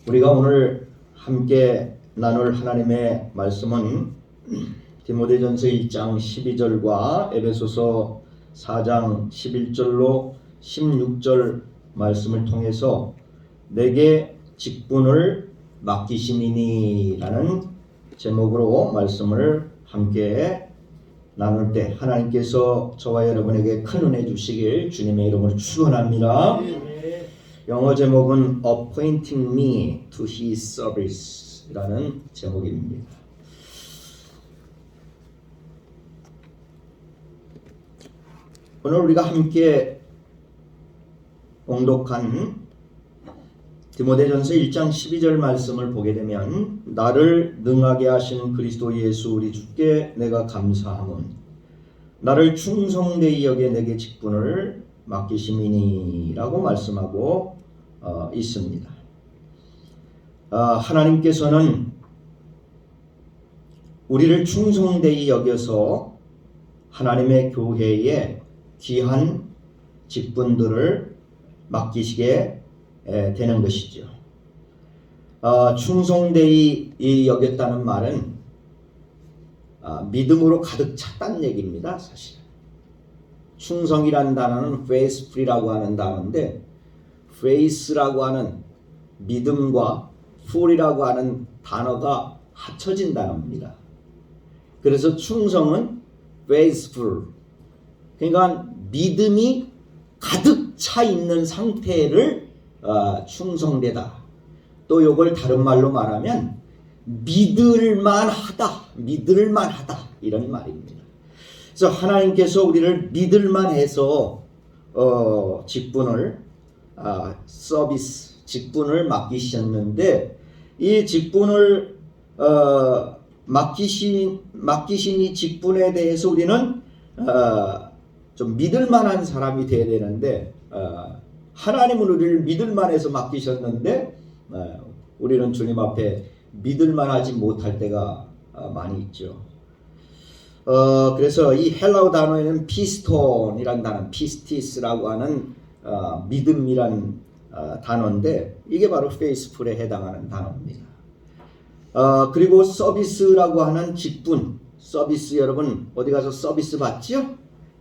우리가 오늘 함께 나눌 하나님의 말씀은 디모데전서 1장 12절과 에베소서 4장 11절로 16절 말씀을 통해서 내게 직분을 맡기심이니라는 제목으로 말씀을 함께 나눌 때 하나님께서 저와 여러분에게 큰 은혜 주시길 주님의 이름으로 축원합니다. 영어 제목은 Appointing Me to His Service라는 제목입니다. 오늘 우리가 함께 봉독한 디모데전서 1장 12절 말씀을 보게 되면 나를 능하게 하신 그리스도 예수 우리 주께 내가 감사함은 나를 충성되이 여겨 내게 직분을 맡기심이니라고 말씀하고 있습니다. 하나님께서는 우리를 충성되이 여겨서 하나님의 교회에 귀한 직분들을 맡기시게 되는 것이죠. 충성되이 여겼다는 말은 믿음으로 가득 찼다는 얘기입니다. 사실 충성이라는 단어는 faithful이라고 하는 단어인데 faith라고 하는 믿음과 ful이라고 하는 단어가 합쳐진 단어입니다. 그래서 충성은 faithful, 그러니까 믿음이 가득 차 있는 상태를 충성되다. 또 이걸 다른 말로 말하면 믿을만하다 이런 말입니다. 그래서 하나님께서 우리를 믿을만해서 직분을 서비스 직분을 맡기셨는데 이 직분을 맡기신 이 직분에 대해서 우리는 좀 믿을만한 사람이 되어야 되는데 하나님은 우리를 믿을만해서 맡기셨는데 우리는 주님 앞에 믿을만하지 못할 때가 많이 있죠. 그래서 이 헬라어 단어에는 피스톤이란 단어, 피스티스라고 하는 믿음이란 단어인데 이게 바로 페이스풀에 해당하는 단어입니다. 그리고 서비스라고 하는 직분, 서비스 여러분 어디 가서 서비스 받죠?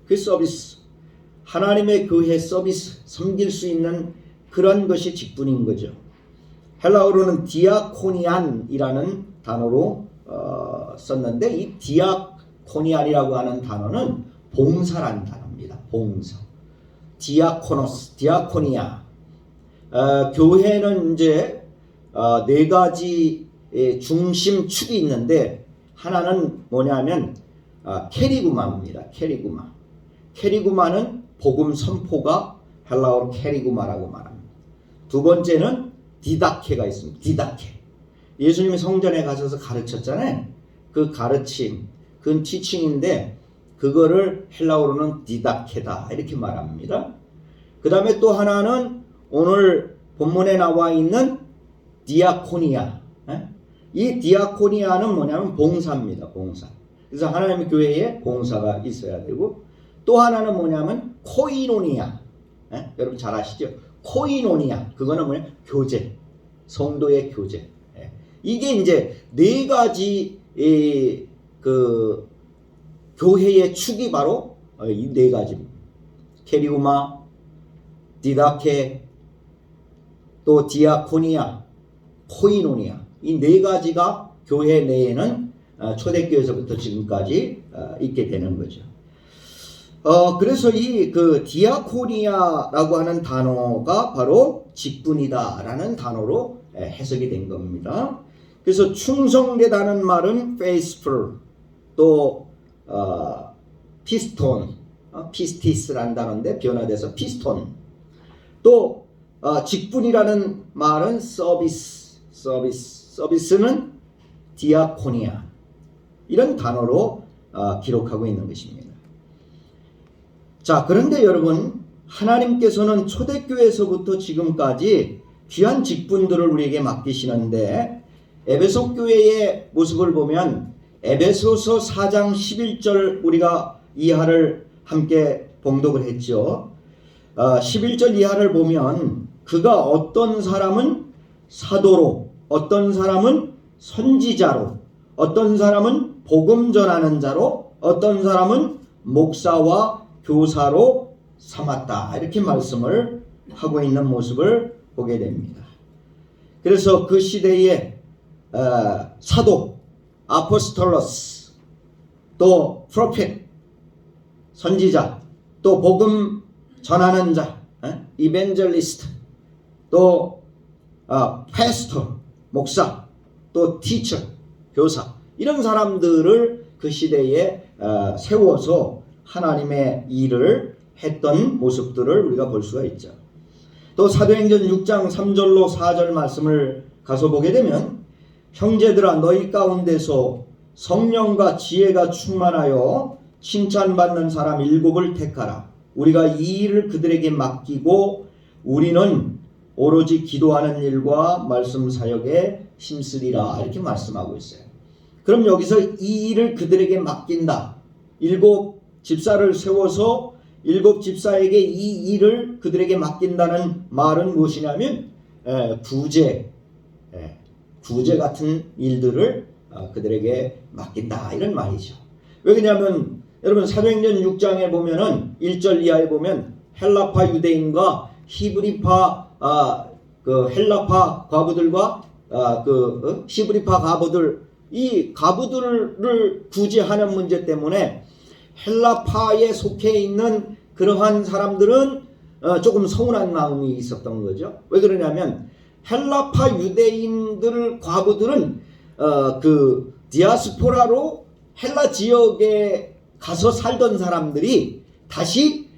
그 서비스, 하나님의 교회 서비스, 섬길 수 있는 그런 것이 직분인 거죠. 헬라어로는 디아코니안이라는 단어로 썼는데 이 디아코니안이라고 하는 단어는 봉사라는 단어입니다. 봉사. 디아코노스, 디아코니아. 교회는 이제 네 가지 중심 축이 있는데 하나는 뭐냐면 케리구마입니다. 케리구마. 케리구마는 복음 선포가 헬라어로 케리구마라고 말합니다. 두 번째는 디다케가 있습니다. 디다케. 예수님이 성전에 가셔서 가르쳤잖아요. 그 가르침, 그건 티칭인데 그거를 헬라어로는 디다케다 이렇게 말합니다. 그 다음에 또 하나는 오늘 본문에 나와 있는 디아코니아. 이 디아코니아는 뭐냐면 봉사입니다. 봉사. 그래서 하나님의 교회에 봉사가 있어야 되고 또 하나는 뭐냐면 코이노니아. 여러분 잘 아시죠? 코이노니아. 그거는 뭐냐? 교제. 성도의 교제. 이게 이제 네 가지 그 교회의 축이 바로 이 네 가지입니다. 케리구마, 디다케, 또 디아코니아, 코이노니아. 이 네 가지가 교회 내에는 초대교회에서부터 지금까지 있게 되는 거죠. 그래서 이 그 디아코니아라고 하는 단어가 바로 직분이다라는 단어로 해석이 된 겁니다. 그래서 충성되다는 말은 faithful, 또 피스톤, 피스티스라는 단어인데 변화돼서 피스톤, 또 직분이라는 말은 서비스는 디아코니아 이런 단어로 기록하고 있는 것입니다. 자, 그런데 여러분 하나님께서는 초대교회에서부터 지금까지 귀한 직분들을 우리에게 맡기시는데 에베소 교회의 모습을 보면 에베소서 4장 11절 우리가 이하를 함께 봉독을 했죠. 11절 이하를 보면 그가 어떤 사람은 사도로, 어떤 사람은 선지자로, 어떤 사람은 복음 전하는 자로, 어떤 사람은 목사와 교사로 삼았다. 이렇게 말씀을 하고 있는 모습을 보게 됩니다. 그래서 그 시대의 사도, 아포스톨로스, 또 프로페트, 선지자, 또 복음 전하는 자, 이벤젤리스트, 또 패스터, 목사, 또 티처, 교사, 이런 사람들을 그 시대에 세워서 하나님의 일을 했던 모습들을 우리가 볼 수가 있죠. 또 사도행전 6장 3절로 4절 말씀을 가서 보게 되면 형제들아 너희 가운데서 성령과 지혜가 충만하여 칭찬받는 사람 7을 택하라. 우리가 이 일을 그들에게 맡기고 우리는 오로지 기도하는 일과 말씀 사역에 힘쓰리라. 이렇게 말씀하고 있어요. 그럼 여기서 이 일을 그들에게 맡긴다. 7 집사를 세워서 7 집사에게 이 일을 그들에게 맡긴다는 말은 무엇이냐면 구제 같은 일들을 그들에게 맡긴다, 이런 말이죠. 왜 그러냐면 여러분 사도행전 6장에 보면은 1절 이하에 보면 헬라파 유대인과 히브리파 그 헬라파 과부들과 히브리파 과부들, 이 과부들을 구제하는 문제 때문에 헬라파에 속해 있는 그러한 사람들은 조금 서운한 마음이 있었던 거죠. 왜 그러냐면 헬라파 유대인들 과부들은 그 디아스포라로 헬라 지역에 가서 살던 사람들이 다시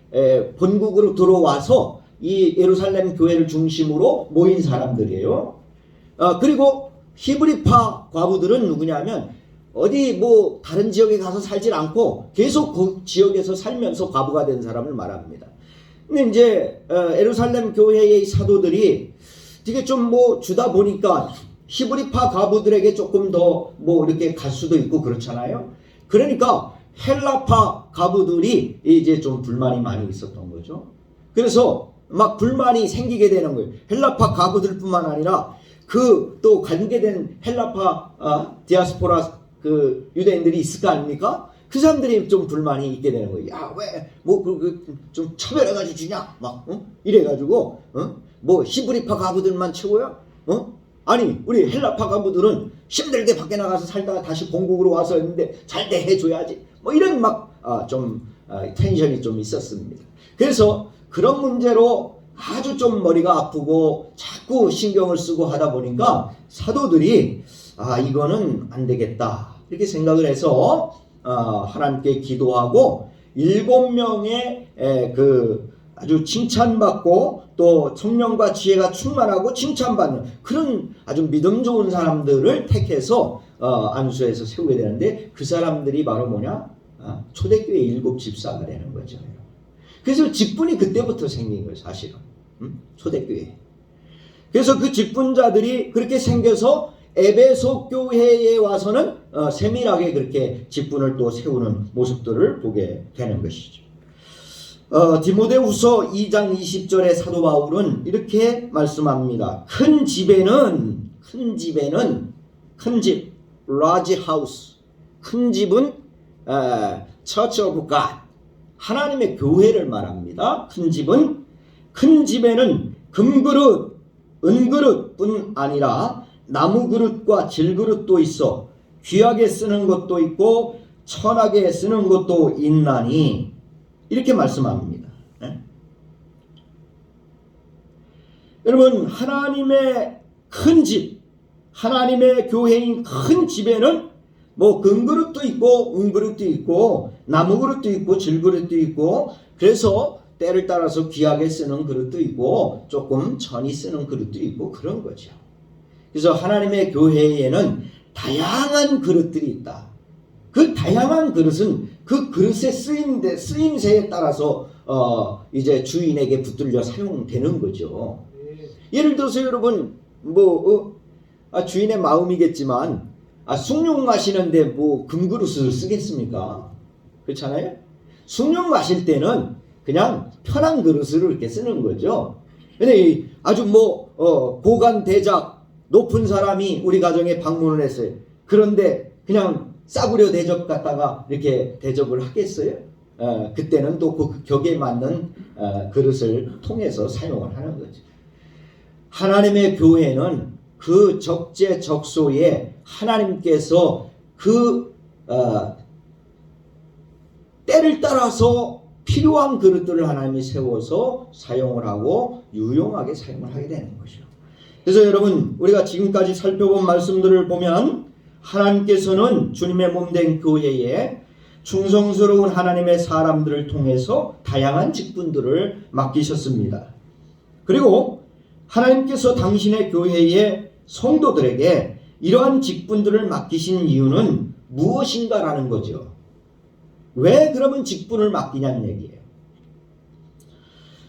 본국으로 들어와서 이 예루살렘 교회를 중심으로 모인 사람들이에요. 그리고 히브리파 과부들은 누구냐면 어디 뭐 다른 지역에 가서 살질 않고 계속 그 지역에서 살면서 과부가 된 사람을 말합니다. 근데 이제 예루살렘 교회의 사도들이 이게 좀 뭐 주다 보니까 히브리파 과부들에게 조금 더 뭐 이렇게 갈 수도 있고 그렇잖아요. 그러니까 헬라파 과부들이 이제 좀 불만이 많이 있었던 거죠. 그래서 막 불만이 생기게 되는 거예요. 헬라파 과부들뿐만 아니라 그 또 관계된 헬라파 디아스포라 그 유대인들이 있을 거 아닙니까? 그 사람들이 좀 불만이 있게 되는 거예요. 야, 왜 뭐 좀 차별해가지고 주냐? 막 이래가지고 뭐 히브리파 과부들만 최고야? 아니 우리 헬라파 과부들은 힘들게 밖에 나가서 살다가 다시 본국으로 와서 했는데 잘 대해줘야지. 뭐 이런 막 텐션이 좀 있었습니다. 그래서 그런 문제로 아주 좀 머리가 아프고 자꾸 신경을 쓰고 하다 보니까 사도들이 이거는 안 되겠다 이렇게 생각을 해서 하나님께 기도하고 7명의 그 아주 칭찬받고 또 성령과 지혜가 충만하고 칭찬받는 그런 아주 믿음 좋은 사람들을 택해서 안수해서 세우게 되는데 그 사람들이 바로 뭐냐? 초대교회 7 집사가 되는 거죠. 그래서 직분이 그때부터 생긴 거예요, 사실은. 초대교회. 그래서 그 직분자들이 그렇게 생겨서 에베소 교회에 와서는 세밀하게 그렇게 직분을 또 세우는 모습들을 보게 되는 것이죠. 디모데후서 2장 20절에 사도 바울은 이렇게 말씀합니다. 큰 집에는 큰 집, large house, 큰 집은 Church of God, 하나님의 교회를 말합니다. 큰 집에는 금그릇, 은그릇뿐 아니라 나무 그릇과 질그릇도 있어 귀하게 쓰는 것도 있고 천하게 쓰는 것도 있나니 이렇게 말씀합니다. 여러분 하나님의 큰 집, 하나님의 교회인 큰 집에는 뭐 금그릇도 있고 은그릇도 있고 나무 그릇도 있고 질그릇도 있고 그래서 때를 따라서 귀하게 쓰는 그릇도 있고 조금 천히 쓰는 그릇도 있고 그런 거죠. 그래서 하나님의 교회에는 다양한 그릇들이 있다. 그 다양한 그릇은 그 그릇의 쓰임새에 따라서 이제 주인에게 붙들려 사용되는 거죠. 예를 들어서 여러분 주인의 마음이겠지만 숭늉 마시는데 뭐 금그릇을 쓰겠습니까? 그렇잖아요. 숭늉 마실 때는 그냥 편한 그릇을 이렇게 쓰는 거죠. 근데 아주 고관 대작 높은 사람이 우리 가정에 방문을 했어요. 그런데 그냥 싸구려 대접 갖다가 이렇게 대접을 하겠어요? 그때는 또 그 격에 맞는 그릇을 통해서 사용을 하는 거죠. 하나님의 교회는 그 적재적소에 하나님께서 그 때를 따라서 필요한 그릇들을 하나님이 세워서 사용을 하고 유용하게 사용을 하게 되는 것이죠. 그래서 여러분, 우리가 지금까지 살펴본 말씀들을 보면 하나님께서는 주님의 몸된 교회에 충성스러운 하나님의 사람들을 통해서 다양한 직분들을 맡기셨습니다. 그리고 하나님께서 당신의 교회의 성도들에게 이러한 직분들을 맡기신 이유는 무엇인가라는 거죠. 왜 그러면 직분을 맡기냐는 얘기예요.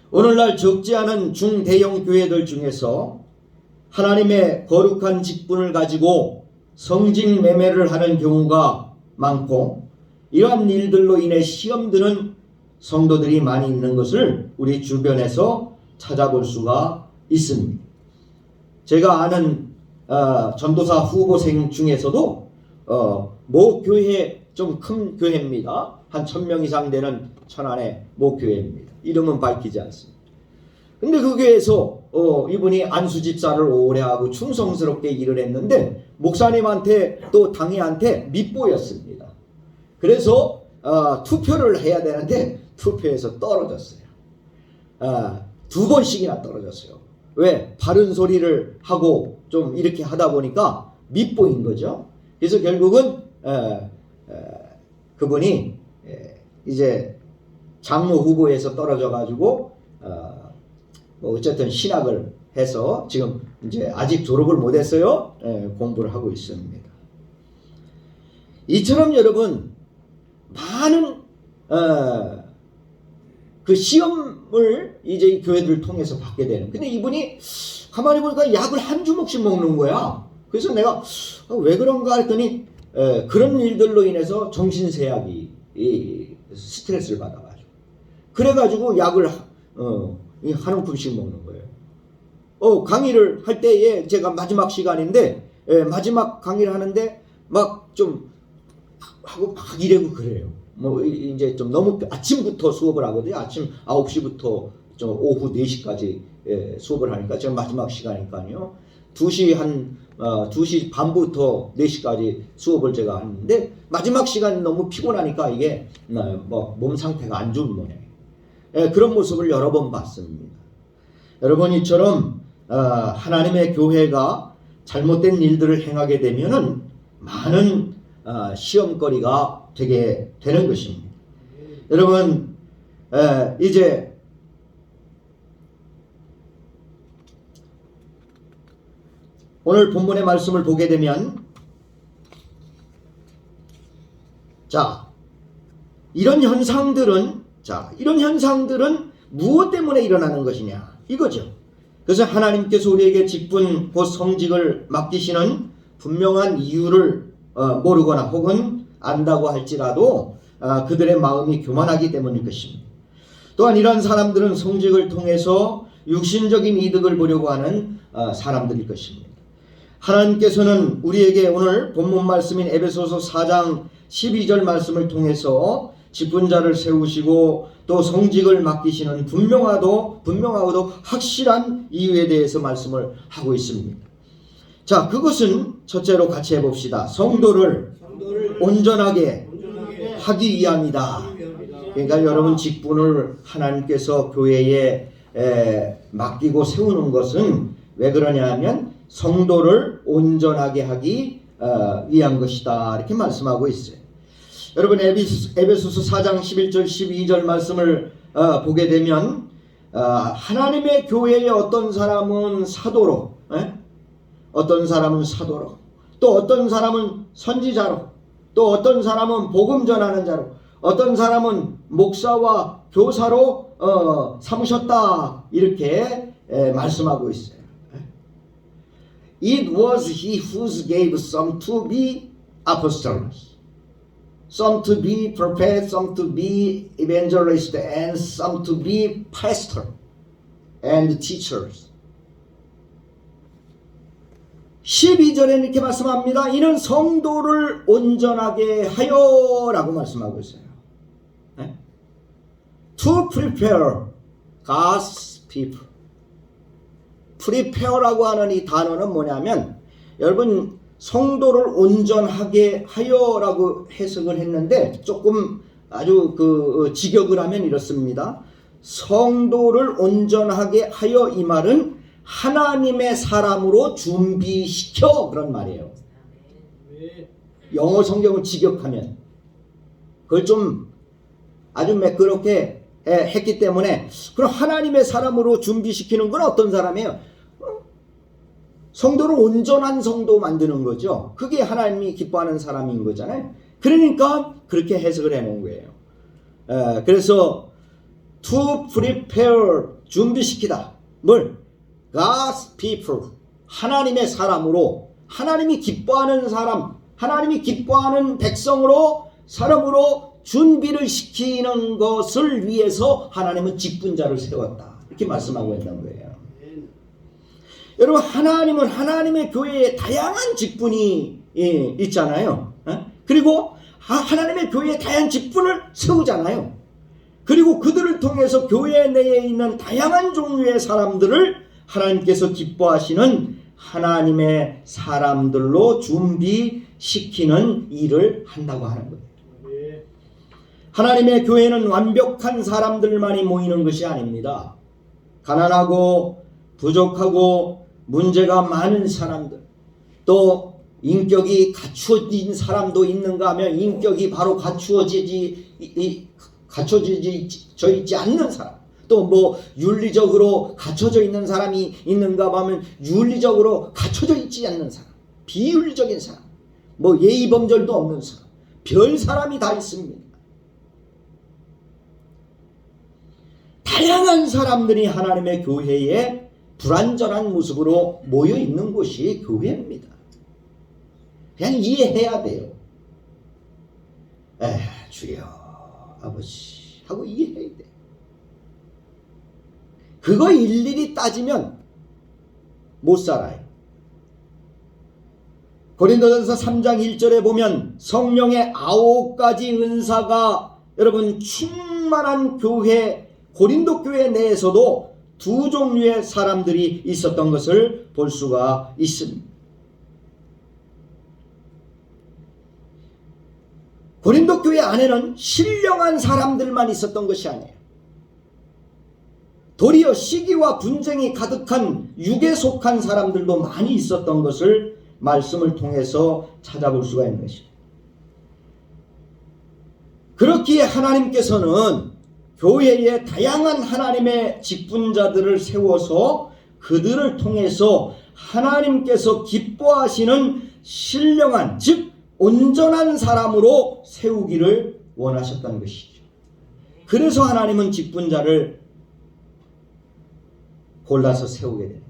오늘날 적지 않은 중대형 교회들 중에서 하나님의 거룩한 직분을 가지고 성직 매매를 하는 경우가 많고, 이러한 일들로 인해 시험 드는 성도들이 많이 있는 것을 우리 주변에서 찾아볼 수가 있습니다. 제가 아는 전도사 후보생 중에서도 모 교회, 좀 큰 교회입니다. 한 1000명 이상 되는 천안의 모 교회입니다. 이름은 밝히지 않습니다. 근데 그 교회에서 이분이 안수 집사를 오래 하고 충성스럽게 일을 했는데 목사님한테 또 당회한테 밉보였습니다. 그래서 투표를 해야 되는데 투표에서 떨어졌어요. 2번씩이나 떨어졌어요. 왜? 바른 소리를 하고 좀 이렇게 하다 보니까 밉보인 거죠. 그래서 결국은 그분이 이제 장로 후보에서 떨어져 가지고 어쨌든 신학을 해서 지금 이제 아직 졸업을 못했어요. 공부를 하고 있습니다. 이처럼 여러분, 많은 그 시험을 이제 이 교회들을 통해서 받게 되는. 근데 이분이 가만히 보니까 약을 한 주먹씩 먹는 거야. 그래서 내가 왜 그런가 했더니 그런 일들로 인해서 정신세약이 스트레스를 받아가지고, 그래가지고 약을 한 움큼씩 먹는 거예요. 강의를 할 때에 제가 마지막 시간인데 마지막 강의를 하는데 막 좀 하고 막 이래고 그래요. 뭐 이제 좀 너무 아침부터 수업을 하거든요. 아침 9시부터 좀 오후 4시까지 수업을 하니까 제가 마지막 시간이니까요. 2시 반부터 4시까지 수업을 제가 하는데 마지막 시간 너무 피곤하니까 이게 뭐 몸 상태가 안 좋은 모양이에요. 그런 모습을 여러 번 봤습니다. 여러분, 이처럼 하나님의 교회가 잘못된 일들을 행하게 되면은 많은 시험거리가 되게 되는 것입니다. 여러분, 이제 오늘 본문의 말씀을 보게 되면, 이런 현상들은 무엇 때문에 일어나는 것이냐 이거죠. 그래서 하나님께서 우리에게 직분 곧 성직을 맡기시는 분명한 이유를 모르거나 혹은 안다고 할지라도 그들의 마음이 교만하기 때문일 것입니다. 또한 이러한 사람들은 성직을 통해서 육신적인 이득을 보려고 하는 사람들일 것입니다. 하나님께서는 우리에게 오늘 본문 말씀인 에베소서 4장 12절 말씀을 통해서 직분자를 세우시고 또 성직을 맡기시는 분명하고도 확실한 이유에 대해서 말씀을 하고 있습니다. 자, 그것은 첫째로 같이 해봅시다. 성도를 온전하게 하기 위함이다. 그러니까 여러분, 직분을 하나님께서 교회에 맡기고 세우는 것은 왜 그러냐 하면 성도를 온전하게 하기 위한 것이다, 이렇게 말씀하고 있어요. 여러분, 에베소서 4장 11절 12절 말씀을 보게 되면 하나님의 교회에 어떤 사람은 사도로, 어떤 사람은 사도로, 또 어떤 사람은 선지자로, 또 어떤 사람은 복음 전하는 자로, 어떤 사람은 목사와 교사로 삼으셨다, 이렇게 말씀하고 있어요. It was he who gave some to be apostles, some to be prophets, some to be evangelists, and some to be pastors and teachers. 12절에 이렇게 말씀합니다. 이는 성도를 온전하게 하여 라고 말씀하고 있어요. 네? To prepare God's people. prepare라고 하는 이 단어는 뭐냐면, 여러분 성도를 온전하게 하여라고 해석을 했는데 조금 아주 직역을 하면 이렇습니다. 성도를 온전하게 하여, 이 말은 하나님의 사람으로 준비시켜, 그런 말이에요. 영어 성경을 직역하면 그걸 좀 아주 매끄럽게 했기 때문에, 그럼 하나님의 사람으로 준비시키는 건 어떤 사람이에요? 성도를 온전한 성도 만드는 거죠. 그게 하나님이 기뻐하는 사람인 거잖아요. 그러니까 그렇게 해석을 해놓은 거예요. 그래서 to prepare, 준비시키다. 뭘? God's people, 하나님의 사람으로, 하나님이 기뻐하는 사람, 하나님이 기뻐하는 백성으로, 사람으로 준비를 시키는 것을 위해서 하나님은 직분자를 세웠다. 이렇게 말씀하고 있는 거예요. 여러분, 하나님은 하나님의 교회에 다양한 직분이 있잖아요. 그리고 하나님의 교회에 다양한 직분을 세우잖아요. 그리고 그들을 통해서 교회 내에 있는 다양한 종류의 사람들을 하나님께서 기뻐하시는 하나님의 사람들로 준비시키는 일을 한다고 하는 거예요. 하나님의 교회는 완벽한 사람들만이 모이는 것이 아닙니다. 가난하고 부족하고 문제가 많은 사람들, 또 인격이 갖추어진 사람도 있는가 하면 인격이 바로 갖추어져 있지 않는 사람, 또 뭐 윤리적으로 갖춰져 있는 사람이 있는가 하면 윤리적으로 갖춰져 있지 않는 사람, 비윤리적인 사람, 뭐 예의범절도 없는 사람, 별 사람이 다 있습니다. 다양한 사람들이 하나님의 교회에 불완전한 모습으로 모여 있는 곳이 교회입니다. 그냥 이해해야 돼요. 주여 아버지 하고 이해해야 돼. 그거 일일이 따지면 못 살아요. 고린도전서 3장 1절에 보면 성령의 9가지 은사가 여러분 충만한 교회, 고린도 교회 내에서도 두 종류의 사람들이 있었던 것을 볼 수가 있습니다. 고린도 교회 안에는 신령한 사람들만 있었던 것이 아니에요. 도리어 시기와 분쟁이 가득한 육에 속한 사람들도 많이 있었던 것을 말씀을 통해서 찾아볼 수가 있는 것입니다. 그렇기에 하나님께서는 교회에 다양한 하나님의 직분자들을 세워서 그들을 통해서 하나님께서 기뻐하시는 신령한, 즉 온전한 사람으로 세우기를 원하셨다는 것이죠. 그래서 하나님은 직분자를 골라서 세우게 됩니다.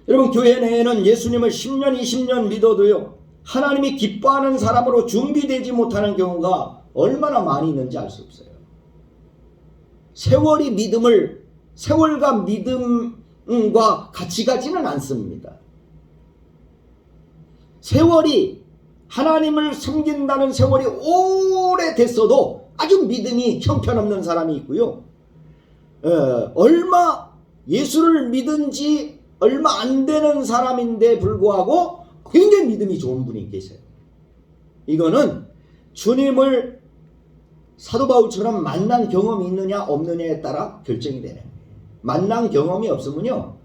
여러분, 교회 내에는 예수님을 10년, 20년 믿어도요, 하나님이 기뻐하는 사람으로 준비되지 못하는 경우가 얼마나 많이 있는지 알 수 없어요. 세월과 믿음과 같이 가지는 않습니다. 세월이, 하나님을 섬긴다는 세월이 오래됐어도 아주 믿음이 형편없는 사람이 있고요. 얼마 예수를 믿은 지 얼마 안 되는 사람인데 불구하고 굉장히 믿음이 좋은 분이 계세요. 이거는 주님을 사도 바울처럼 만난 경험이 있느냐 없느냐에 따라 결정이 되는 거예요. 만난 경험이 없으면요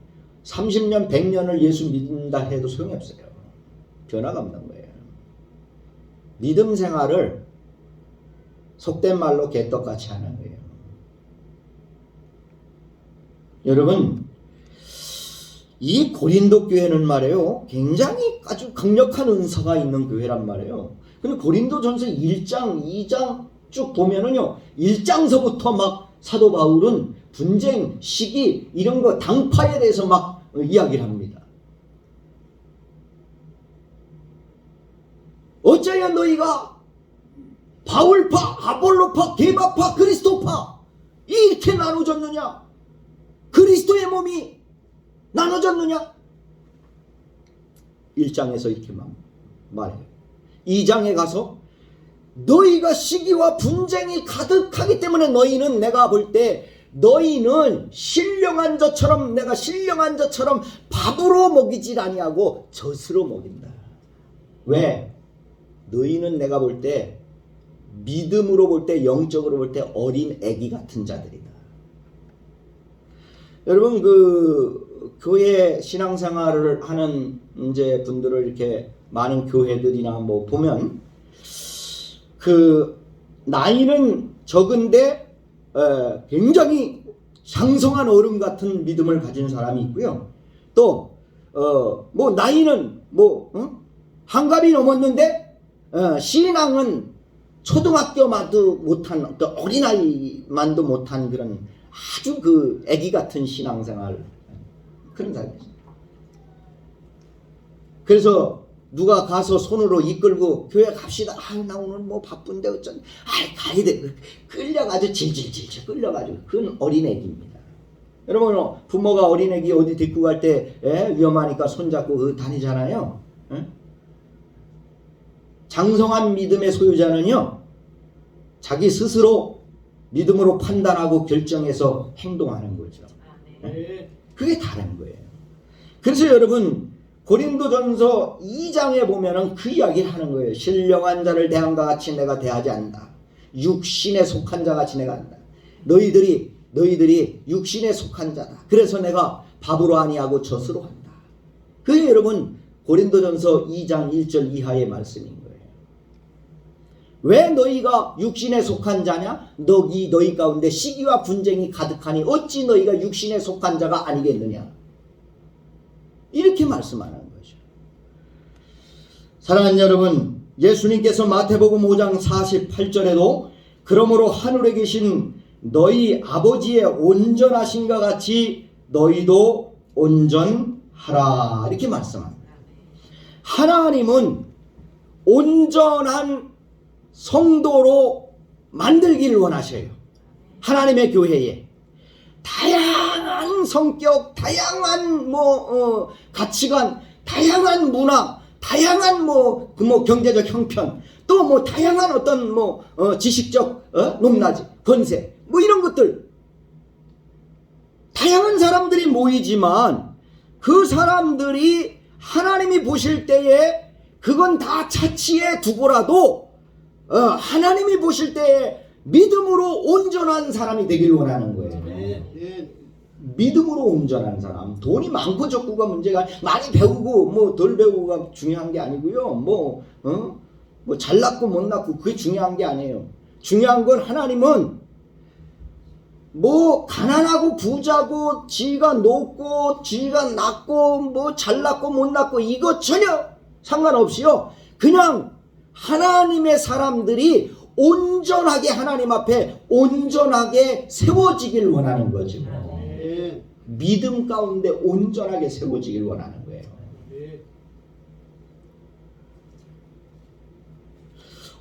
30년 100년을 예수 믿는다 해도 소용이 없어요. 변화가 없는 거예요. 믿음 생활을 속된 말로 개떡같이 하는 거예요. 여러분, 이 고린도 교회는 말이에요, 굉장히 아주 강력한 은사가 있는 교회란 말이에요. 근데 고린도전서 1장, 2장 쭉 보면은요, 1장서부터 막 사도 바울은 분쟁, 시기, 이런 거, 당파에 대해서 막 이야기를 합니다. 어쩌면 너희가 바울파, 아볼로파, 게바파, 그리스도파 이렇게 나눠졌느냐? 그리스도의 몸이 나눠졌느냐? 1장에서 이렇게 말해요. 2장에 가서 너희가 시기와 분쟁이 가득하기 때문에 너희는 내가 볼 때 너희는 신령한 자처럼 내가 신령한 자처럼 밥으로 먹이질 아니하고 젖으로 먹인다. 왜? 너희는 내가 볼 때 믿음으로 볼 때 영적으로 볼 때 어린 애기 같은 자들이다. 여러분 그 교회 신앙생활을 하는 이제 분들을 이렇게 많은 교회들이나 뭐 보면 그 나이는 적은데 굉장히 장성한 어른 같은 믿음을 가진 사람이 있고요. 또 뭐 나이는 뭐 한갑이 넘었는데 신앙은 초등학교만도 못한 어떤 어린아이만도 못한 그런 아주 그 애기 같은 신앙생활 그런 사람이죠. 그래서 누가 가서 손으로 이끌고 교회 갑시다. 나 오늘 뭐 바쁜데 어쩐. 가야 돼. 끌려가지고 질질질 끌려가지고 그건 어린애기입니다. 여러분 부모가 어린애기 어디 데리고 갈 때 위험하니까 손잡고 다니잖아요. 장성한 믿음의 소유자는요 자기 스스로 믿음으로 판단하고 결정해서 행동하는 거죠. 그게 다른 거예요. 그래서 여러분 고린도전서 2장에 보면은 그 이야기를 하는 거예요. 신령한 자를 대함과 같이 내가 대하지 않는다. 육신에 속한 자 같이 내가 한다. 너희들이 육신에 속한 자다. 그래서 내가 밥으로 아니하고 젖으로 한다. 그게 여러분 고린도전서 2장 1절 이하의 말씀인 거예요. 왜 너희가 육신에 속한 자냐? 너희 가운데 시기와 분쟁이 가득하니 어찌 너희가 육신에 속한 자가 아니겠느냐? 이렇게 말씀하는 거죠. 사랑하는 여러분, 예수님께서 마태복음 5장 48절에도 그러므로 하늘에 계신 너희 아버지의 온전하신과 같이 너희도 온전하라 이렇게 말씀합니다. 하나님은 온전한 성도로 만들기를 원하셔요. 하나님의 교회에 다양한 성격, 다양한 가치관, 다양한 문화, 다양한 경제적 형편, 또 다양한 어떤 지식적 높낮이, 권세, 이런 것들 다양한 사람들이 모이지만 그 사람들이 하나님이 보실 때에 그건 다 차치해 두고라도 하나님이 보실 때에 믿음으로 온전한 사람이 되길 원하는 거예요. 믿음으로 온전한 사람. 돈이 많고 적고가 문제가 많이 배우고 덜 배우고가 중요한 게 아니고요. 잘났고 못났고 그게 중요한 게 아니에요. 중요한 건 하나님은 가난하고 부자고 지가 높고 지가 낮고 잘났고 못났고 이거 전혀 상관없이요. 그냥 하나님의 사람들이 온전하게 하나님 앞에 온전하게 세워지길 원하는 거죠. 믿음 가운데 온전하게 세워지길 원하는 거예요.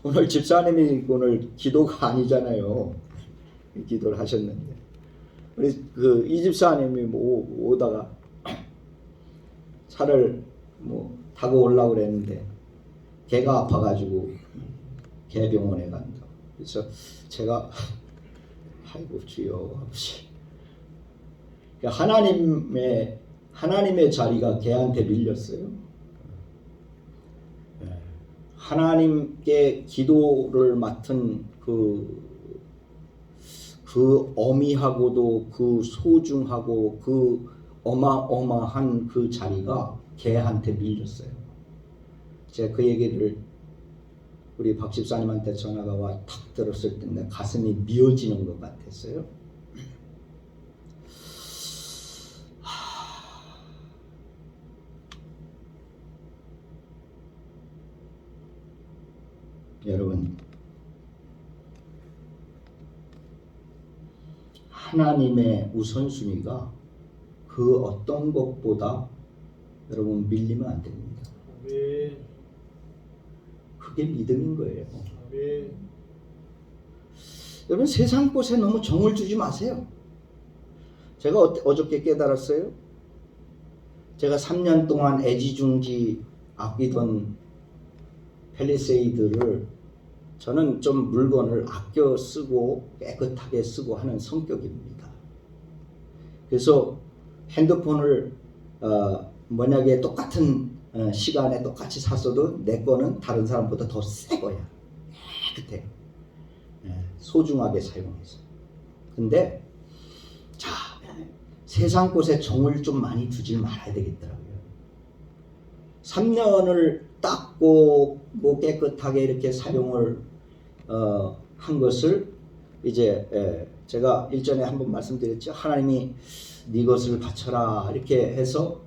오늘 집사님이 오늘 기도가 아니잖아요. 기도를 하셨는데 우리 이 집사님이 오다가 차를 타고 오려고 그랬는데 개가 아파가지고 개병원에 간다. 그래서 제가 아이고 주여 아버지 하나님의 자리가 개한테 밀렸어요. 하나님께 기도를 맡은 그 어미하고도 그 소중하고 그 어마어마한 그 자리가 개한테 밀렸어요. 제가 그 얘기를 우리 박 집사님한테 전화가 와 탁 들었을 때 내 가슴이 미어지는 것 같았어요. 여러분, 하나님의 우선순위가 그 어떤 것보다 여러분 밀리면 안 됩니다. 그게 믿음인 거예요. 여러분 세상 것에 너무 정을 주지 마세요. 제가 어저께 깨달았어요. 제가 3년 동안 애지중지 아끼던 펠리세이드를 저는 좀 물건을 아껴 쓰고 깨끗하게 쓰고 하는 성격입니다. 그래서 핸드폰을 만약에 똑같은 시간에 똑같이 샀어도 내 거는 다른 사람보다 더 새 거야. 깨끗해. 소중하게 사용해서. 근데 자, 세상 곳에 정을 좀 많이 두질 말아야 되겠더라고요. 3년을 닦고 뭐 깨끗하게 이렇게 사용을 한 것을 이제 제가 일전에 한번 말씀드렸죠. 하나님이 네 것을 바쳐라 이렇게 해서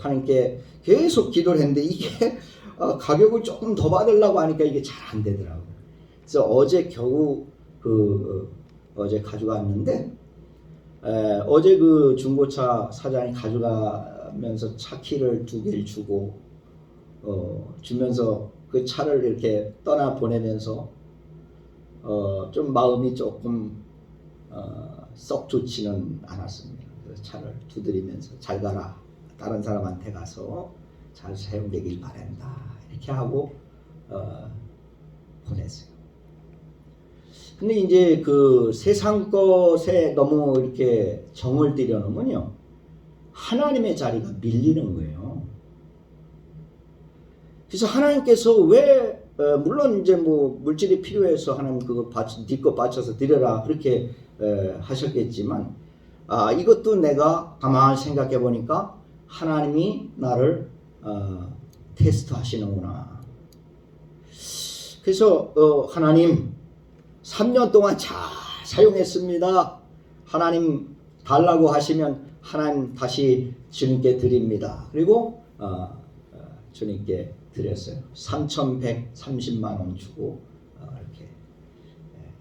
하나님께 계속 기도를 했는데 이게 가격을 조금 더 받으려고 하니까 이게 잘 안 되더라고요. 그래서 어제 겨우 어제 가져갔는데 어제 그 중고차 사장이 가져가면서 차 키를 2개를 주고 주면서 그 차를 이렇게 떠나 보내면서 좀 마음이 조금 썩 좋지는 않았습니다. 그래서 차를 두드리면서 잘 가라, 다른 사람한테 가서 잘 사용되길 바란다 이렇게 하고 보냈어요. 근데 이제 그 세상 것에 너무 이렇게 정을 들여놓으면요 하나님의 자리가 밀리는 거예요. 그래서 하나님께서 왜 물론 이제 뭐 물질이 필요해서 하나님 그거 네 거 바쳐서 드려라 그렇게 하셨겠지만 이것도 내가 가만히 생각해 보니까 하나님이 나를 테스트 하시는구나. 그래서 하나님 3년 동안 잘 사용했습니다. 하나님 달라고 하시면 하나님 다시 주님께 드립니다. 그리고 주님께 드렸어요. 3,130만 원 주고 이렇게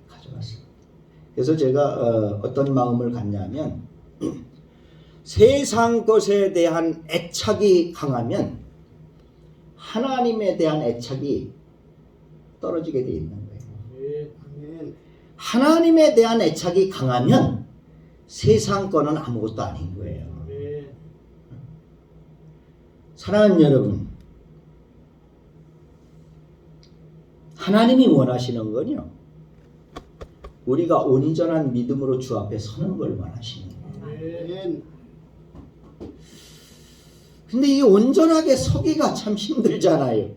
가져갔어요. 그래서 제가 어떤 마음을 갖냐면 세상 것에 대한 애착이 강하면 하나님에 대한 애착이 떨어지게 돼 있는 거예요. 하나님에 대한 애착이 강하면 세상 거는 아무것도 아닌 거예요. 사랑하는 여러분, 하나님이 원하시는 건요 우리가 온전한 믿음으로 주 앞에 서는 걸 원하시는 거예요. 근데 이 온전하게 서기가 참 힘들잖아요.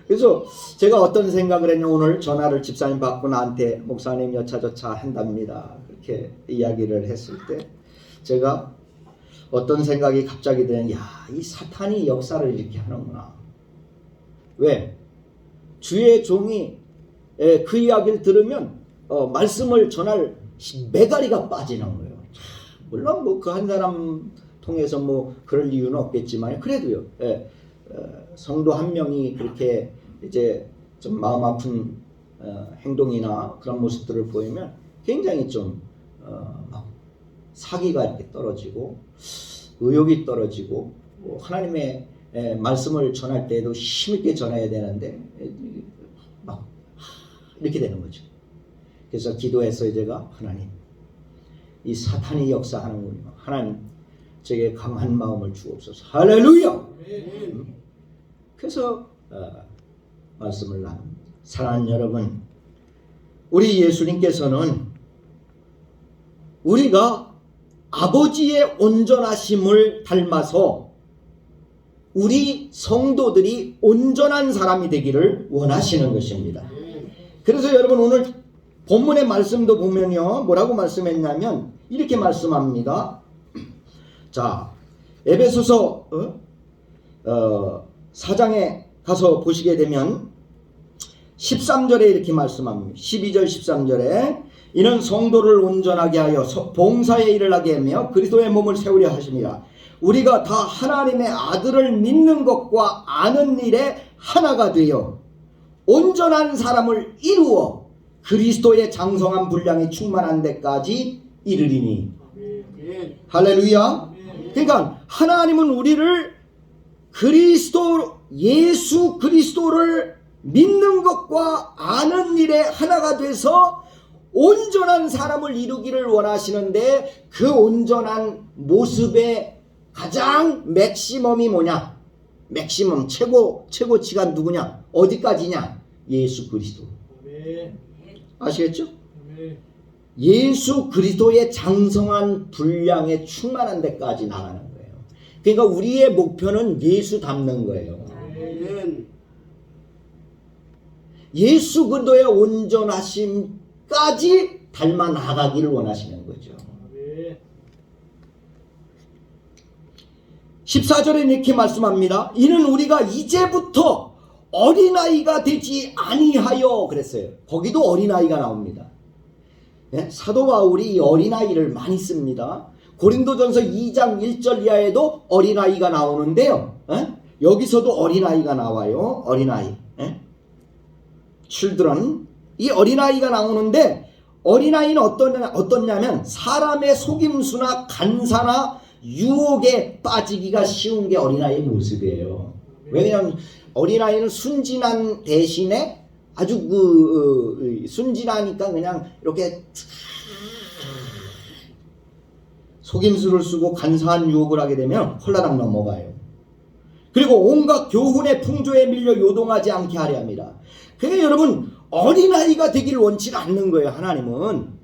그래서 제가 어떤 생각을 했냐면 오늘 전화를 집사님 받고 나한테 목사님 여차저차 한답니다 그렇게 이야기를 했을 때 제가 어떤 생각이 갑자기 드는 이 사탄이 역사를 이렇게 하는구나. 왜? 주의 종이 그 이야기를 들으면 말씀을 전할 매가리가 빠지는 거예요. 물론 뭐 그 한 사람 통해서 뭐 그럴 이유는 없겠지만 그래도요. 성도 한 명이 그렇게 이제 좀 마음 아픈 행동이나 그런 모습들을 보이면 굉장히 좀 막 사기가 이렇게 떨어지고 의욕이 떨어지고 뭐 하나님의 말씀을 전할 때에도 힘있게 전해야 되는데 막 이렇게 되는 거죠. 그래서 기도해서 제가 하나님 이 사탄이 역사하는군요. 하나님 제게 강한 마음을 주옵소서. 할렐루야. 그래서 말씀을 나눕니다. 사랑하는 여러분, 우리 예수님께서는 우리가 아버지의 온전하심을 닮아서 우리 성도들이 온전한 사람이 되기를 원하시는 것입니다. 그래서 여러분 오늘 본문의 말씀도 보면요 뭐라고 말씀했냐면 이렇게 말씀합니다. 자, 에베소서 4장에 가서 보시게 되면 13절에 이렇게 말씀합니다. 12절 13절에 이는 성도를 온전하게 하여 봉사의 일을 하게 하며 그리스도의 몸을 세우려 하십니다. 우리가 다 하나님의 아들을 믿는 것과 아는 일에 하나가 되어 온전한 사람을 이루어 그리스도의 장성한 분량이 충만한 데까지 이르리니. 할렐루야. 그러니까 하나님은 우리를 예수 그리스도를 믿는 것과 아는 일에 하나가 돼서 온전한 사람을 이루기를 원하시는데 그 온전한 모습의 가장 맥시멈이 뭐냐? 맥시멈 최고치가 누구냐? 어디까지냐? 예수 그리스도. 아시겠죠? 예수 그리스도의 장성한 분량에 충만한 데까지 나가는 거예요. 그러니까 우리의 목표는 예수 닮는 거예요. 예수 그리스도의 온전하심까지 닮아 나가기를 원하시는 거죠. 14절에 이렇게 말씀합니다. 이는 우리가 이제부터 어린아이가 되지 아니하여 그랬어요. 거기도 어린아이가 나옵니다. 네? 사도 바울이 이 어린아이를 많이 씁니다. 고린도전서 2장 1절 이하에도 어린아이가 나오는데요. 여기서도 어린아이가 나와요. 어린아이. children. 이 어린아이가 나오는데 어린아이는 어떠냐면 사람의 속임수나 간사나 유혹에 빠지기가 쉬운 게 어린아이의 모습이에요. 왜냐하면 어린아이는 순진한 대신에 아주 순진하니까 그냥 이렇게 속임수를 쓰고 간사한 유혹을 하게 되면 홀라당 넘어가요. 그리고 온갖 교훈의 풍조에 밀려 요동하지 않게 하려 합니다. 그러니까 여러분 어린아이가 되기를 원치 않는 거예요. 하나님은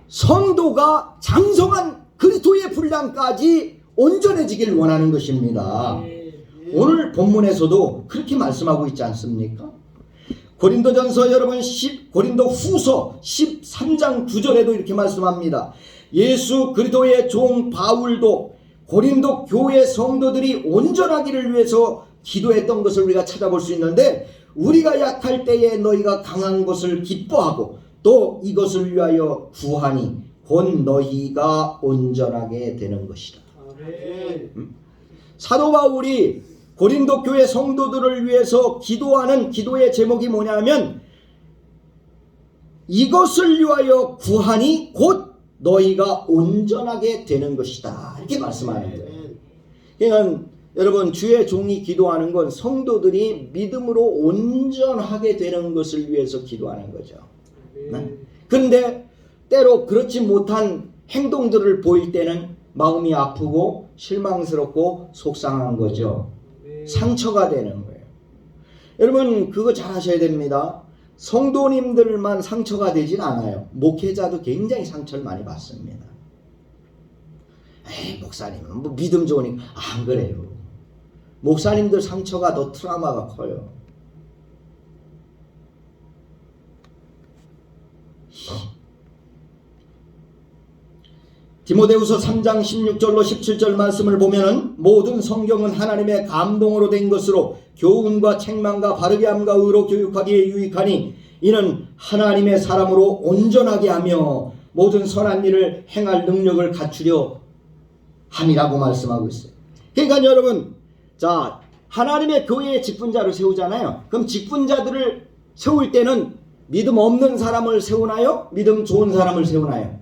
성도가 장성한 그리스도의 분량까지 온전해지기를 원하는 것입니다. 오늘 본문에서도 그렇게 말씀하고 있지 않습니까? 고린도전서 여러분 고린도 후서 13장 9절에도 이렇게 말씀합니다. 예수 그리스도의 종 바울도 고린도 교회 성도들이 온전하기를 위해서 기도했던 것을 우리가 찾아볼 수 있는데 우리가 약할 때에 너희가 강한 것을 기뻐하고 또 이것을 위하여 구하니 곧 너희가 온전하게 되는 것이다. 사도 바울이 고린도 교회 성도들을 위해서 기도하는 기도의 제목이 뭐냐면 이것을 위하여 구하니 곧 너희가 온전하게 되는 것이다. 이렇게 말씀하는 거예요. 그러니까 여러분 주의 종이 기도하는 건 성도들이 믿음으로 온전하게 되는 것을 위해서 기도하는 거죠. 그런데 때로 그렇지 못한 행동들을 보일 때는 마음이 아프고 실망스럽고 속상한 거죠. 상처가 되는 거예요. 여러분 그거 잘 하셔야 됩니다. 성도님들만 상처가 되진 않아요. 목회자도 굉장히 상처를 많이 받습니다. 에이 목사님은 뭐 믿음 좋으니까 안 그래요. 목사님들 상처가 더 트라우마가 커요. 디모데후서 3장 16절로 17절 말씀을 보면은 모든 성경은 하나님의 감동으로 된 것으로 교훈과 책망과 바르게 함과 의로 교육하기에 유익하니 이는 하나님의 사람으로 온전하게 하며 모든 선한 일을 행할 능력을 갖추려 함이라고 말씀하고 있어요. 그러니까 여러분 자 하나님의 교회의 직분자를 세우잖아요. 그럼 직분자들을 세울 때는 믿음 없는 사람을 세우나요? 믿음 좋은 사람을 세우나요?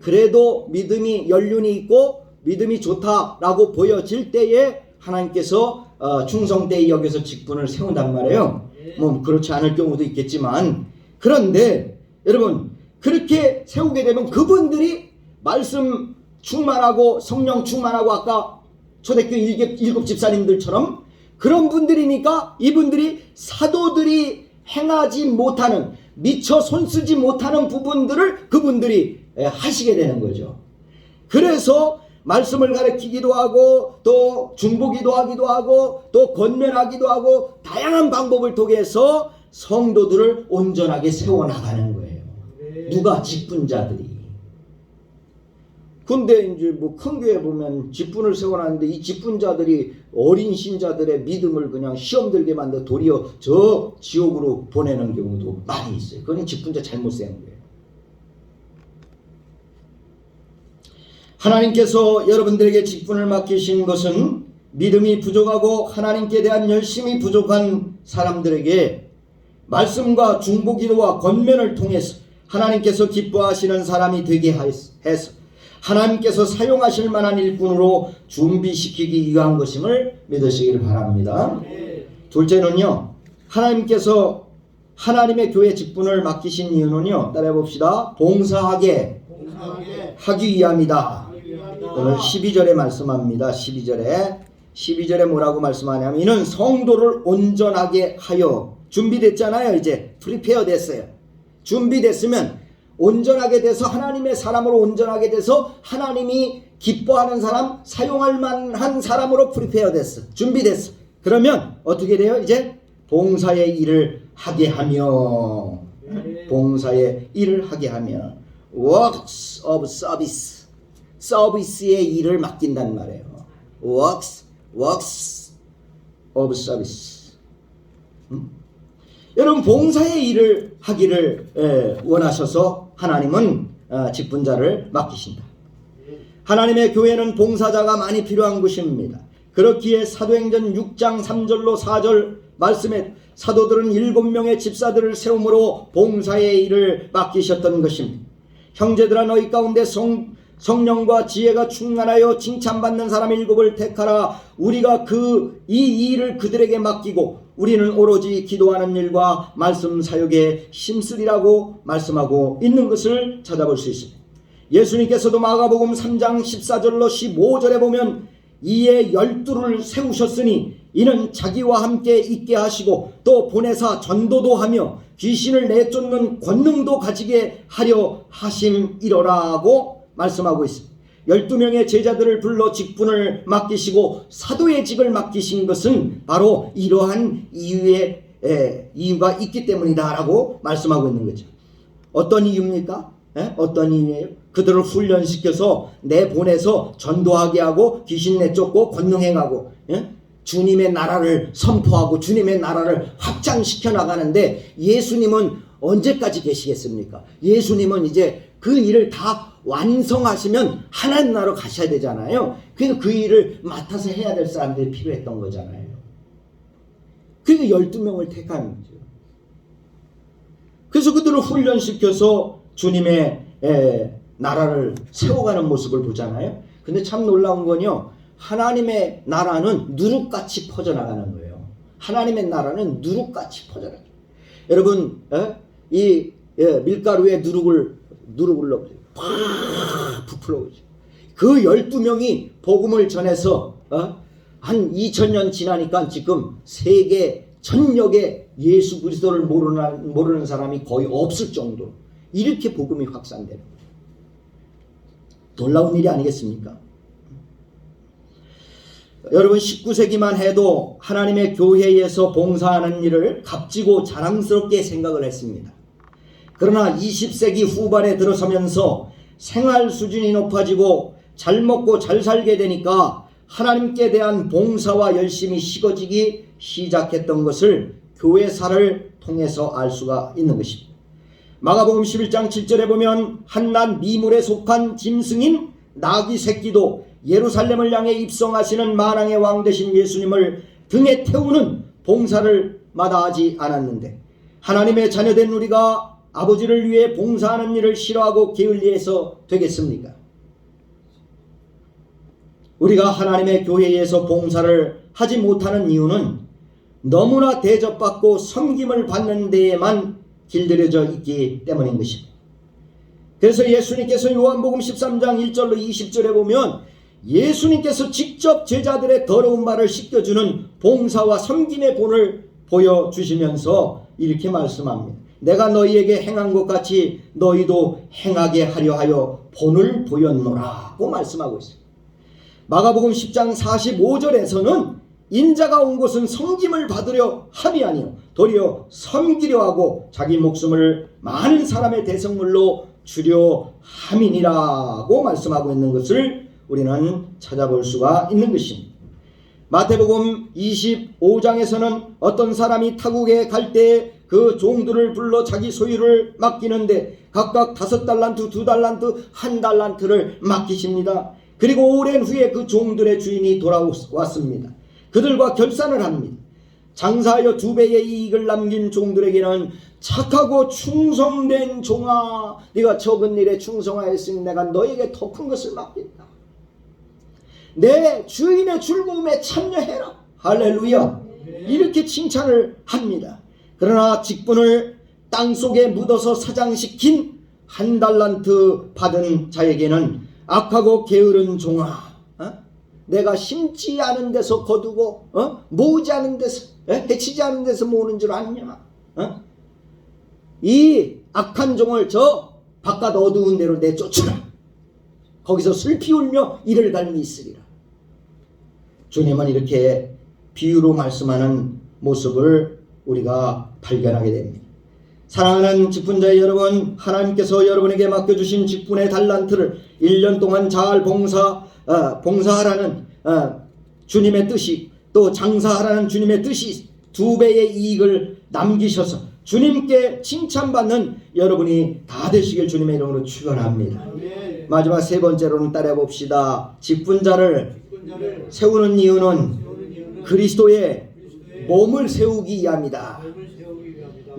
그래도 믿음이 연륜이 있고 믿음이 좋다라고 보여질 때에 하나님께서 충성되이 여겨서 직분을 세운단 말이에요. 뭐 그렇지 않을 경우도 있겠지만 그런데 여러분 그렇게 세우게 되면 그분들이 말씀 충만하고 성령 충만하고 아까 초대교회 일곱 집사님들처럼 그런 분들이니까 이분들이 사도들이 행하지 못하는 미처 손쓰지 못하는 부분들을 그분들이 하시게 되는 거죠. 그래서 말씀을 가르치기도 하고 또 중보기도 하기도 하고 또 권면하기도 하고 다양한 방법을 통해서 성도들을 온전하게 세워나가는 거예요. 누가? 직분자들이. 근데 이제 뭐 큰 교회 보면 직분을 세워놨는데 이 직분자들이 어린 신자들의 믿음을 그냥 시험 들게 만들어 도리어 저 지옥으로 보내는 경우도 많이 있어요. 그건 직분자 잘못 세운 거예요. 하나님께서 여러분들에게 직분을 맡기신 것은 믿음이 부족하고 하나님께 대한 열심이 부족한 사람들에게 말씀과 중보기도와 권면을 통해서 하나님께서 기뻐하시는 사람이 되게 해서 하나님께서 사용하실 만한 일꾼으로 준비시키기 위한 것임을 믿으시기를 바랍니다. 둘째는요, 하나님께서 하나님의 교회 직분을 맡기신 이유는요, 따라해 봅시다. 봉사하게 하기 위함이다. 오늘 12절에 말씀합니다. 12절에 뭐라고 말씀하냐면 이는 성도를 온전하게 하여 준비됐잖아요. 이제 프리페어 됐어요. 준비됐으면 온전하게 돼서 하나님의 사람으로 온전하게 돼서 하나님이 기뻐하는 사람, 사용할 만한 사람으로 프리페어 됐어. 준비됐어. 그러면 어떻게 돼요? 이제 봉사의 일을 하게 하며 봉사의 일을 하게 하며 works of service 서비스의 일을 맡긴단 말이에요. works of service. 여러분 봉사의 일을 하기를 원하셔서 하나님은 직분자를 맡기신다. 하나님의 교회는 봉사자가 많이 필요한 것입니다. 그렇기에 사도행전 6장 3절로 4절 말씀에 사도들은 7명의 집사들을 세움으로 봉사의 일을 맡기셨던 것입니다. 형제들아 너희 가운데 성령과 지혜가 충만하여 칭찬받는 사람 7을 택하라. 우리가 이 일을 그들에게 맡기고 우리는 오로지 기도하는 일과 말씀 사역에 힘쓰리라고 말씀하고 있는 것을 찾아볼 수 있습니다. 예수님께서도 마가복음 3장 14절로 15절에 보면 이에 12를 세우셨으니 이는 자기와 함께 있게 하시고 또 보내사 전도도 하며 귀신을 내쫓는 권능도 가지게 하려 하심이로라고 말씀하고 있습니다. 12명의 제자들을 불러 직분을 맡기시고 사도의 직을 맡기신 것은 바로 이러한 이유가 있기 때문이다 라고 말씀하고 있는 거죠. 어떤 이유입니까? 어떤 이유예요? 그들을 훈련시켜서 내보내서 전도하게 하고 귀신 내쫓고 권능 행하고 주님의 나라를 선포하고 주님의 나라를 확장시켜 나가는데 예수님은 언제까지 계시겠습니까? 예수님은 이제 그 일을 다 완성하시면 하나님 나라로 가셔야 되잖아요. 그래서 그 일을 맡아서 해야 될 사람들이 필요했던 거잖아요. 그러니까 12명을 택한 거죠. 그래서 그들을 훈련시켜서 주님의 나라를 세워가는 모습을 보잖아요. 근데 참 놀라운 건요, 하나님의 나라는 누룩같이 퍼져나가는 거예요. 하나님의 나라는 누룩같이 퍼져나가요. 여러분, 이 밀가루에 누룩을 넣어요. 팍 부풀어 오죠. 그 12명이 복음을 전해서 한 2000년 지나니까 지금 세계 전역에 예수 그리스도를 모르는 사람이 거의 없을 정도로 이렇게 복음이 확산되는 거예요. 놀라운 일이 아니겠습니까? 여러분 19세기만 해도 하나님의 교회에서 봉사하는 일을 값지고 자랑스럽게 생각을 했습니다. 그러나 20세기 후반에 들어서면서 생활 수준이 높아지고 잘 먹고 잘 살게 되니까 하나님께 대한 봉사와 열심이 식어지기 시작했던 것을 교회사를 통해서 알 수가 있는 것입니다. 마가복음 11장 7절에 보면 한낱 미물에 속한 짐승인 나귀 새끼도 예루살렘을 향해 입성하시는 만왕의 왕 되신 예수님을 등에 태우는 봉사를 마다하지 않았는데 하나님의 자녀된 우리가 아버지를 위해 봉사하는 일을 싫어하고 게을리해서 되겠습니까? 우리가 하나님의 교회에서 봉사를 하지 못하는 이유는 너무나 대접받고 섬김을 받는 데에만 길들여져 있기 때문인 것입니다. 그래서 예수님께서 요한복음 13장 1절로 20절에 보면 예수님께서 직접 제자들의 더러운 발을 씻겨주는 봉사와 섬김의 본을 보여주시면서 이렇게 말씀합니다. 내가 너희에게 행한 것 같이 너희도 행하게 하려 하여 본을 보였노라고 말씀하고 있습니다. 마가복음 10장 45절에서는 인자가 온 곳은 섬김을 받으려 함이 아니요 도리어 섬기려 하고 자기 목숨을 많은 사람의 대성물로 주려 함이니라고 말씀하고 있는 것을 우리는 찾아볼 수가 있는 것입니다. 마태복음 25장에서는 어떤 사람이 타국에 갈 때 그 종들을 불러 자기 소유를 맡기는데 각각 5달란트, 2달란트, 1달란트를 맡기십니다. 그리고 오랜 후에 그 종들의 주인이 돌아왔습니다. 그들과 결산을 합니다. 장사하여 2배의 이익을 남긴 종들에게는 착하고 충성된 종아, 네가 적은 일에 충성하였으니 내가 너에게 더 큰 것을 맡긴다. 내 주인의 즐거움에 참여해라. 할렐루야. 이렇게 칭찬을 합니다. 그러나 직분을 땅속에 묻어서 사장시킨 1달란트 받은 자에게는 악하고 게으른 종아, 내가 심지 않은 데서 거두고 모으지 않은 데서 해치지 않은 데서 모으는 줄 아느냐. 이 악한 종을 저 바깥 어두운 데로 내쫓으라. 거기서 슬피 울며 이를 갈미 있으리라. 주님은 이렇게 비유로 말씀하는 모습을 우리가 발견하게 됩니다. 사랑하는 직분자 여러분, 하나님께서 여러분에게 맡겨주신 직분의 달란트를 1년 동안 잘 봉사하라는 주님의 뜻이, 또 장사하라는 주님의 뜻이 2배의 이익을 남기셔서 주님께 칭찬받는 여러분이 다 되시길 주님의 이름으로 축원합니다. 마지막 세 번째로는 따라해 봅시다. 직분자를 세우는 이유는 그리스도의 몸을 세우기 위함이다.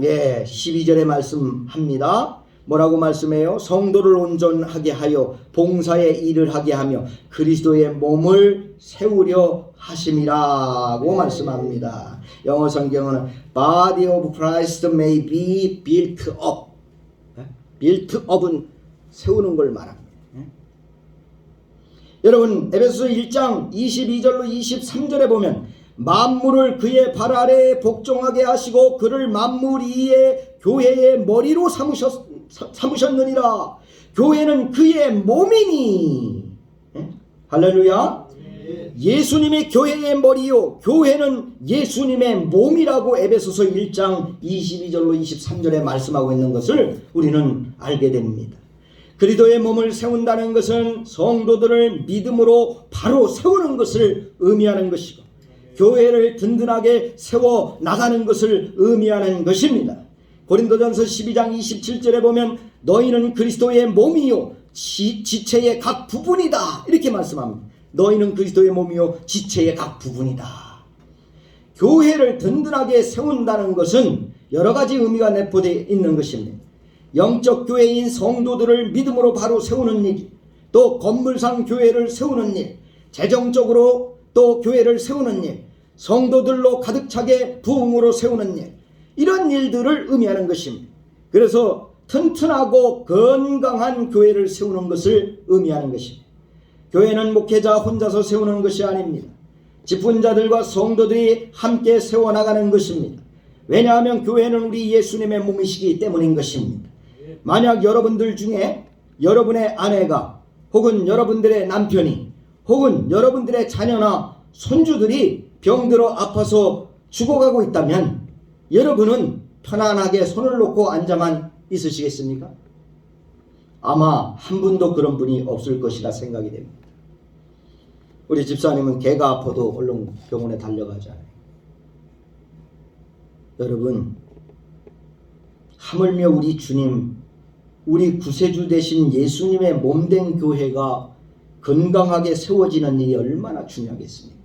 예, 12절에 말씀합니다. 뭐라고 말씀해요? 성도를 온전하게 하여 봉사의 일을 하게 하며 그리스도의 몸을 세우려 하심이라고 말씀합니다. 영어 성경은 Body of Christ may be built up. built up은 세우는 걸 말합니다. 여러분, 에베소서 1장 22절로 23절에 보면 만물을 그의 발 아래에 복종하게 하시고 그를 만물 위에 교회의 머리로 삼으셨느니라. 교회는 그의 몸이니. 할렐루야. 예수님이 교회의 머리요 교회는 예수님의 몸이라고 에베소서 1장 22절로 23절에 말씀하고 있는 것을 우리는 알게 됩니다. 그리스도의 몸을 세운다는 것은 성도들을 믿음으로 바로 세우는 것을 의미하는 것이고 교회를 든든하게 세워 나가는 것을 의미하는 것입니다. 고린도전서 12장 27절에 보면 너희는 그리스도의 몸이요 지체의 각 부분이다 이렇게 말씀합니다. 너희는 그리스도의 몸이요 지체의 각 부분이다. 교회를 든든하게 세운다는 것은 여러 가지 의미가 내포되어 있는 것입니다. 영적 교회인 성도들을 믿음으로 바로 세우는 일, 또 건물상 교회를 세우는 일, 재정적으로 또 교회를 세우는 일, 성도들로 가득 차게 부흥으로 세우는 일, 이런 일들을 의미하는 것입니다. 그래서 튼튼하고 건강한 교회를 세우는 것을 의미하는 것입니다. 교회는 목회자 혼자서 세우는 것이 아닙니다. 직분자들과 성도들이 함께 세워나가는 것입니다. 왜냐하면 교회는 우리 예수님의 몸이시기 때문인 것입니다. 만약 여러분들 중에 여러분의 아내가 혹은 여러분들의 남편이 혹은 여러분들의 자녀나 손주들이 병들어 아파서 죽어가고 있다면 여러분은 편안하게 손을 놓고 앉아만 있으시겠습니까? 아마 한 분도 그런 분이 없을 것이라 생각이 됩니다. 우리 집사님은 개가 아파도 얼른 병원에 달려가잖아요. 여러분, 하물며 우리 주님, 우리 구세주 되신 예수님의 몸된 교회가 건강하게 세워지는 일이 얼마나 중요하겠습니까?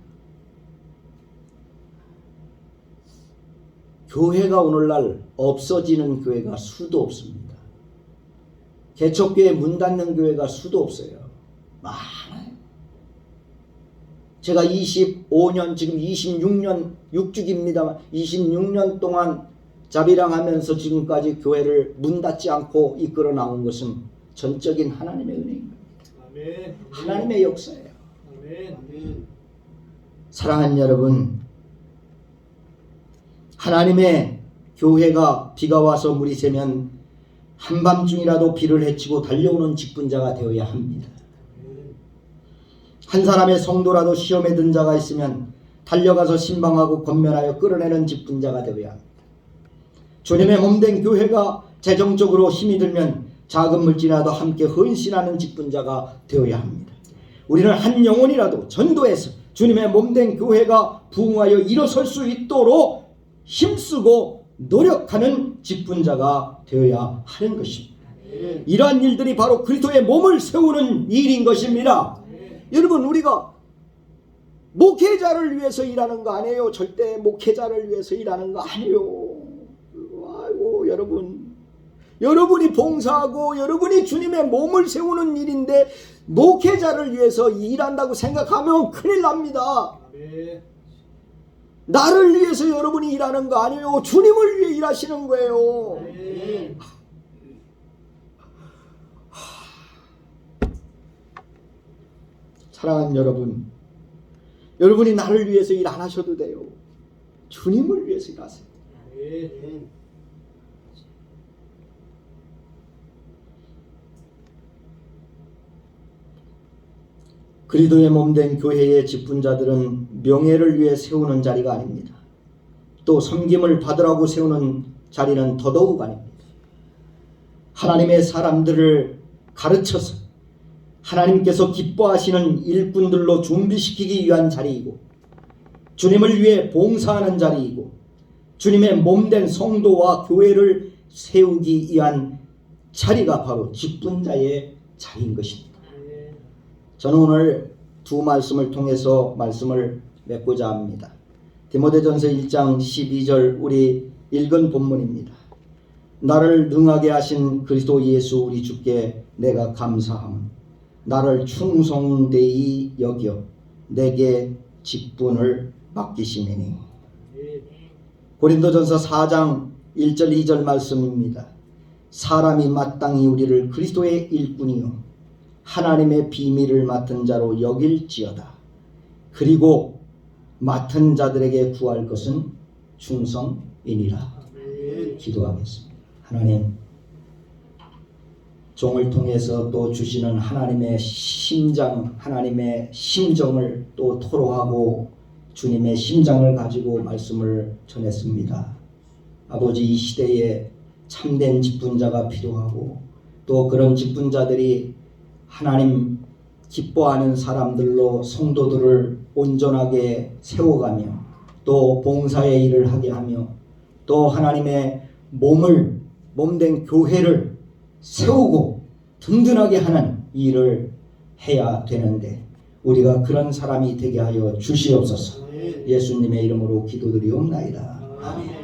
교회가 오늘날 없어지는 교회가 수도 없습니다. 개척교회 문 닫는 교회가 수도 없어요. 많아요. 제가 25년, 지금 26년 6주기입니다만 26년 동안 자비랑 하면서 지금까지 교회를 문 닫지 않고 이끌어 나온 것은 전적인 하나님의 은혜입니다. 아멘. 하나님의 역사예요. 아멘. 사랑하는 여러분, 하나님의 교회가 비가 와서 물이 새면 한밤중이라도 비를 헤치고 달려오는 직분자가 되어야 합니다. 한 사람의 성도라도 시험에 든 자가 있으면 달려가서 신방하고 권면하여 끌어내는 직분자가 되어야 합니다. 주님의 몸된 교회가 재정적으로 힘이 들면 작은 물질이라도 함께 헌신하는 직분자가 되어야 합니다. 우리는 한 영혼이라도 전도해서 주님의 몸된 교회가 부흥하여 일어설 수 있도록 힘쓰고 노력하는 직분자가 되어야 하는 것입니다. 이러한 일들이 바로 그리스도의 몸을 세우는 일인 것입니다. 여러분, 우리가 목회자를 위해서 일하는 거 아니에요. 절대 목회자를 위해서 일하는 거 아니에요. 아이고, 여러분이 봉사하고 여러분이 주님의 몸을 세우는 일인데 목회자를 위해서 일한다고 생각하면 큰일 납니다. 나를 위해서 여러분이 일하는 거 아니에요. 주님을 위해 일하시는 거예요. 사랑하는 여러분, 여러분이 나를 위해서 일 안 하셔도 돼요. 주님을 위해서 일하세요. 그리스도의 몸된 교회의 직분자들은 명예를 위해 세우는 자리가 아닙니다. 또 섬김을 받으라고 세우는 자리는 더더욱 아닙니다. 하나님의 사람들을 가르쳐서 하나님께서 기뻐하시는 일꾼들로 준비시키기 위한 자리이고, 주님을 위해 봉사하는 자리이고, 주님의 몸된 성도와 교회를 세우기 위한 자리가 바로 직분자의 자리인 것입니다. 저는 오늘 두 말씀을 통해서 말씀을 맺고자 합니다. 디모데전서 1장 12절 우리 읽은 본문입니다. 나를 능하게 하신 그리스도 예수 우리 주께 내가 감사함. 나를 충성되이 여겨 내게 직분을 맡기시매니. 고린도전서 4장 1절 2절 말씀입니다. 사람이 마땅히 우리를 그리스도의 일꾼이요 하나님의 비밀을 맡은 자로 여길지어다. 그리고 맡은 자들에게 구할 것은 충성이니라. 기도하겠습니다. 하나님, 종을 통해서 또 주시는 하나님의 심장, 하나님의 심정을 또 토로하고 주님의 심장을 가지고 말씀을 전했습니다. 아버지, 이 시대에 참된 직분자가 필요하고 또 그런 직분자들이 하나님 기뻐하는 사람들로 성도들을 온전하게 세워가며 또 봉사의 일을 하게 하며 또 하나님의 몸된 교회를 세우고 든든하게 하는 일을 해야 되는데 우리가 그런 사람이 되게 하여 주시옵소서. 예수님의 이름으로 기도드리옵나이다. 아멘.